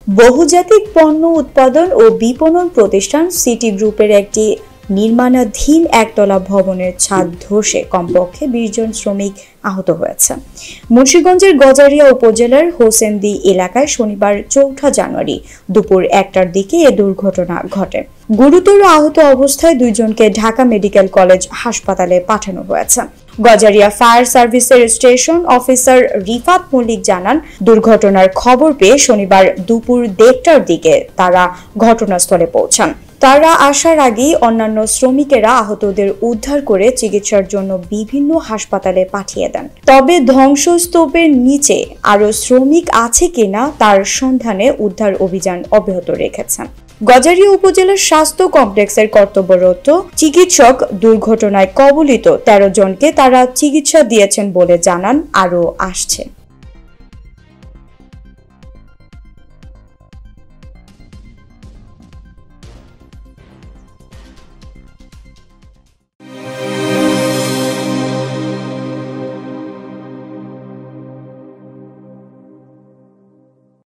বহুজাতিক পণ্য উৎপাদন ও বিপণন প্রতিষ্ঠান সিটি গ্রুপের একটি নির্মাণাধীন একতলা ভবনের ছাদ ধসে কমপক্ষে ২০ জন শ্রমিক আহত হয়েছে। মুন্সিগঞ্জের গজারিয়া উপজেলার হোসেন্দি এলাকায় শনিবার ৪ জানুয়ারি দুপুর ১টার দিকে এ দুর্ঘটনা ঘটে। গুরুতর আহত অবস্থায় ২ জনকে ঢাকা মেডিকেল কলেজ হাসপাতালে পাঠানো হয়েছে। গজারিয়া ফায়ার সার্ভিসের স্টেশন অফিসার রিফাত মল্লিক জানান, দুর্ঘটনার খবর পেয়ে শনিবার দুপুর ১:৩০টার দিকে তারা ঘটনাস্থলে পৌঁছান। তারা আসার আগেই অন্যান্য শ্রমিকেরা আহতদের উদ্ধার করে চিকিৎসার জন্য বিভিন্ন হাসপাতালে পাঠিয়ে দেন। তবে ধ্বংসস্তূপের নিচে আরও শ্রমিক আছে কিনা তার সন্ধানে উদ্ধার অভিযান অব্যাহত রেখেছেন। গজারিয়া উপজেলার স্বাস্থ্য কমপ্লেক্সের কর্তব্যরত চিকিৎসক দুর্ঘটনায় কবলিত ১৩ জনকে তারা চিকিৎসা দিয়েছেন বলে জানান, আরও আসছে।